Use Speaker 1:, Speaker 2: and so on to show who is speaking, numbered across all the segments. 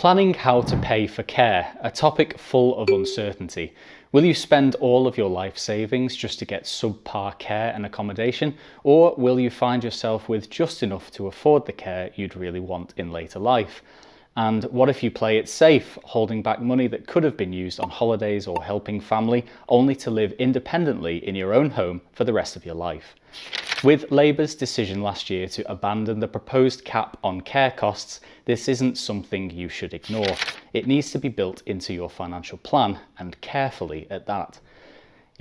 Speaker 1: Planning how to pay for care, a topic full of uncertainty. Will you spend all of your life savings just to get subpar care and accommodation, or will you find yourself with just enough to afford the care you'd really want in later life? And what if you play it safe, holding back money that could have been used on holidays or helping family, only to live independently in your own home for the rest of your life? With Labour's decision last year to abandon the proposed cap on care costs, this isn't something you should ignore. It needs to be built into your financial plan, and carefully at that.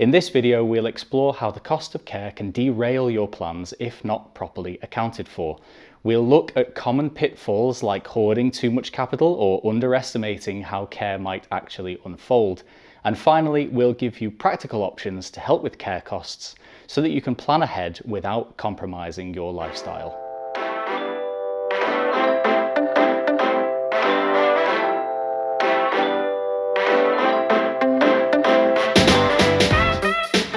Speaker 1: In this video, we'll explore how the cost of care can derail your plans if not properly accounted for. We'll look at common pitfalls like hoarding too much capital or underestimating how care might actually unfold. And finally, we'll give you practical options to help with care costs so that you can plan ahead without compromising your lifestyle.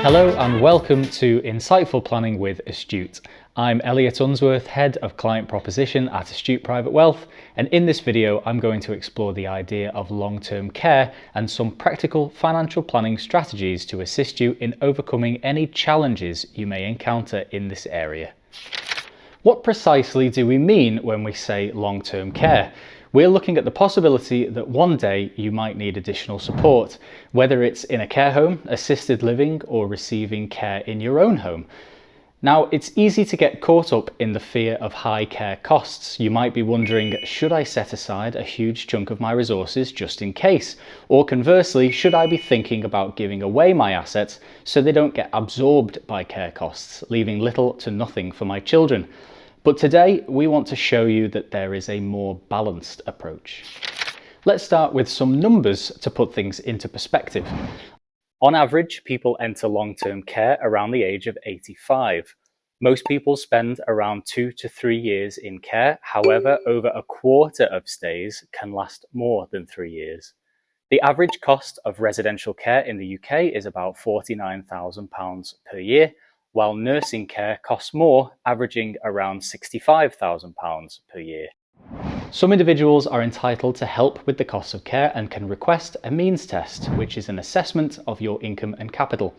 Speaker 1: Hello and welcome to Insightful Planning with Astute. I'm Elliot Unsworth, Head of Client Proposition at Astute Private Wealth, and in this video I'm going to explore the idea of long-term care and some practical financial planning strategies to assist you in overcoming any challenges you may encounter in this area. What precisely do we mean when we say long-term care? We're looking at the possibility that one day you might need additional support, whether it's in a care home, assisted living, or receiving care in your own home. Now, it's easy to get caught up in the fear of high care costs. You might be wondering, should I set aside a huge chunk of my resources just in case? Or conversely, should I be thinking about giving away my assets so they don't get absorbed by care costs, leaving little to nothing for my children? But today, we want to show you that there is a more balanced approach. Let's start with some numbers to put things into perspective. On average, people enter long-term care around the age of 85. Most people spend around 2 to 3 years in care. However, over a quarter of stays can last more than 3 years. The average cost of residential care in the UK is about £49,000 per year, while nursing care costs more, averaging around £65,000 per year. Some individuals are entitled to help with the cost of care and can request a means test, which is an assessment of your income and capital.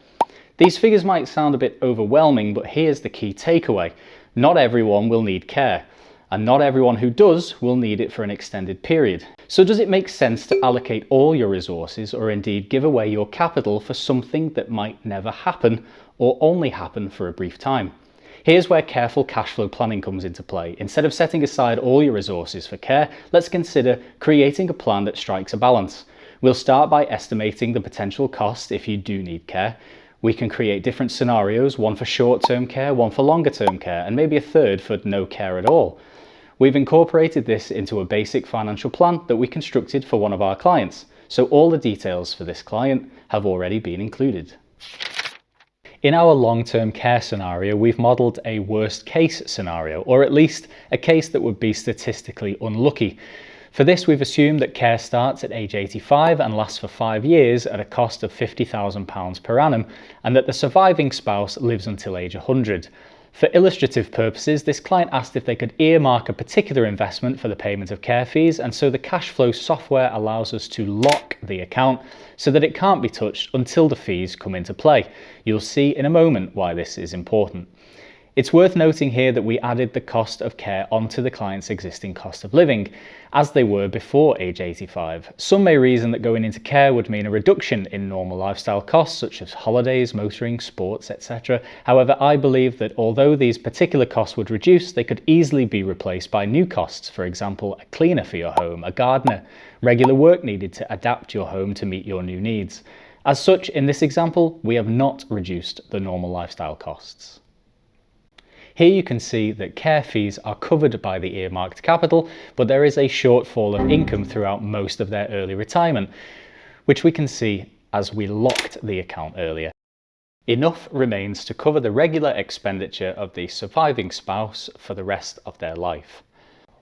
Speaker 1: These figures might sound a bit overwhelming, but here's the key takeaway. Not everyone will need care, and not everyone who does will need it for an extended period. So does it make sense to allocate all your resources or indeed give away your capital for something that might never happen or only happen for a brief time? Here's where careful cash flow planning comes into play. Instead of setting aside all your resources for care, let's consider creating a plan that strikes a balance. We'll start by estimating the potential cost if you do need care. We can create different scenarios, one for short-term care, one for longer-term care, and maybe a third for no care at all. We've incorporated this into a basic financial plan that we constructed for one of our clients, so all the details for this client have already been included. In our long-term care scenario, we've modelled a worst-case scenario, or at least a case that would be statistically unlucky. For this, we've assumed that care starts at age 85 and lasts for 5 years at a cost of £50,000 per annum, and that the surviving spouse lives until age 100. For illustrative purposes, this client asked if they could earmark a particular investment for the payment of care fees, and so the Cashflow software allows us to lock the account so that it can't be touched until the fees come into play. You'll see in a moment why this is important. It's worth noting here that we added the cost of care onto the client's existing cost of living, as they were before age 85. Some may reason that going into care would mean a reduction in normal lifestyle costs such as holidays, motoring, sports, etc. However, I believe that although these particular costs would reduce, they could easily be replaced by new costs, for example, a cleaner for your home, a gardener, regular work needed to adapt your home to meet your new needs. As such, in this example, we have not reduced the normal lifestyle costs. Here you can see that care fees are covered by the earmarked capital, but there is a shortfall of income throughout most of their early retirement, which we can see as we locked the account earlier. Enough remains to cover the regular expenditure of the surviving spouse for the rest of their life.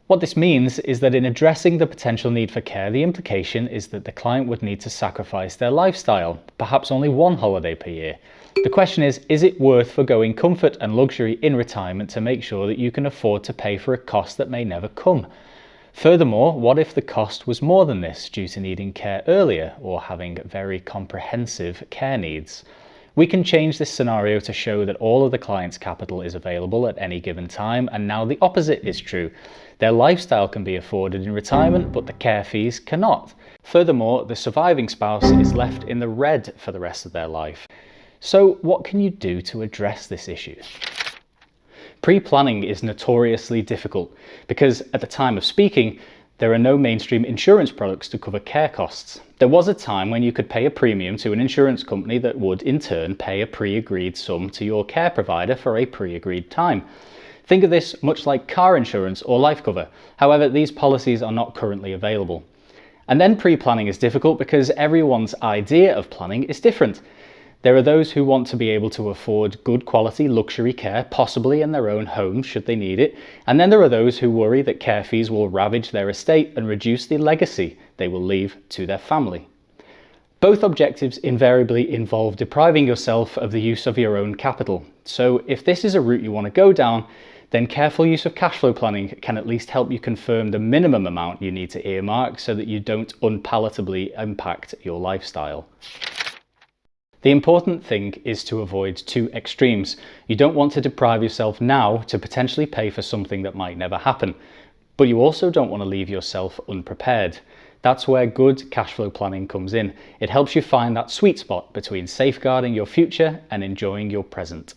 Speaker 1: What this means is that in addressing the potential need for care, the implication is that the client would need to sacrifice their lifestyle, perhaps only one holiday per year. The question is it worth forgoing comfort and luxury in retirement to make sure that you can afford to pay for a cost that may never come? Furthermore, what if the cost was more than this due to needing care earlier or having very comprehensive care needs? We can change this scenario to show that all of the client's capital is available at any given time, and now the opposite is true. Their lifestyle can be afforded in retirement, but the care fees cannot. Furthermore, the surviving spouse is left in the red for the rest of their life. So what can you do to address this issue? Pre-planning is notoriously difficult because at the time of speaking, there are no mainstream insurance products to cover care costs. There was a time when you could pay a premium to an insurance company that would in turn pay a pre-agreed sum to your care provider for a pre-agreed time. Think of this much like car insurance or life cover. However, these policies are not currently available. And then pre-planning is difficult because everyone's idea of planning is different. There are those who want to be able to afford good quality luxury care, possibly in their own home should they need it, and then there are those who worry that care fees will ravage their estate and reduce the legacy they will leave to their family. Both objectives invariably involve depriving yourself of the use of your own capital, so if this is a route you want to go down, then careful use of cash flow planning can at least help you confirm the minimum amount you need to earmark so that you don't unpalatably impact your lifestyle. The important thing is to avoid two extremes. You don't want to deprive yourself now to potentially pay for something that might never happen, but you also don't want to leave yourself unprepared. That's where good cash flow planning comes in. It helps you find that sweet spot between safeguarding your future and enjoying your present.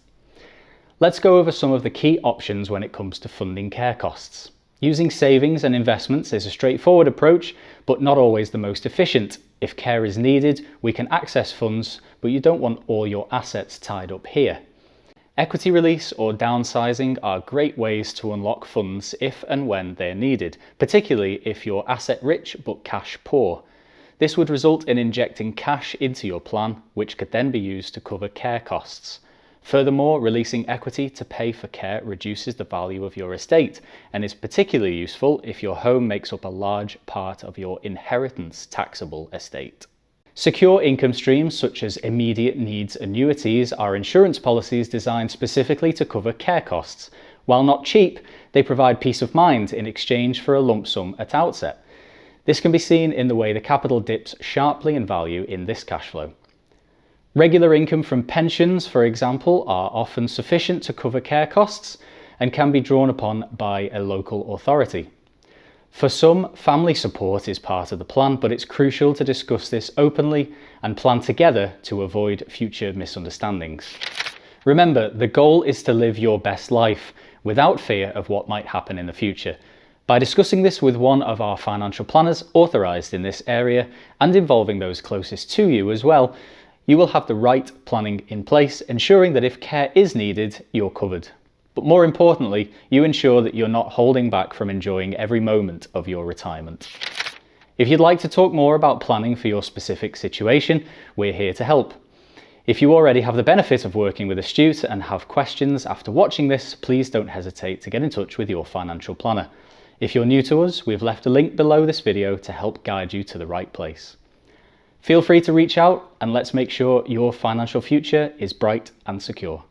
Speaker 1: Let's go over some of the key options when it comes to funding care costs. Using savings and investments is a straightforward approach, but not always the most efficient. If care is needed, we can access funds, but you don't want all your assets tied up here. Equity release or downsizing are great ways to unlock funds if and when they're needed, particularly if you're asset rich but cash poor. This would result in injecting cash into your plan, which could then be used to cover care costs. Furthermore, releasing equity to pay for care reduces the value of your estate and is particularly useful if your home makes up a large part of your inheritance taxable estate. Secure income streams such as immediate needs annuities are insurance policies designed specifically to cover care costs. While not cheap, they provide peace of mind in exchange for a lump sum at outset. This can be seen in the way the capital dips sharply in value in this cash flow. Regular income from pensions, for example, are often sufficient to cover care costs and can be drawn upon by a local authority. For some, family support is part of the plan, but it's crucial to discuss this openly and plan together to avoid future misunderstandings. Remember, the goal is to live your best life without fear of what might happen in the future. By discussing this with one of our financial planners authorised in this area and involving those closest to you as well, you will have the right planning in place, ensuring that if care is needed, you're covered. But more importantly, you ensure that you're not holding back from enjoying every moment of your retirement. If you'd like to talk more about planning for your specific situation, we're here to help. If you already have the benefit of working with Astute and have questions after watching this, please don't hesitate to get in touch with your financial planner. If you're new to us, we've left a link below this video to help guide you to the right place. Feel free to reach out and let's make sure your financial future is bright and secure.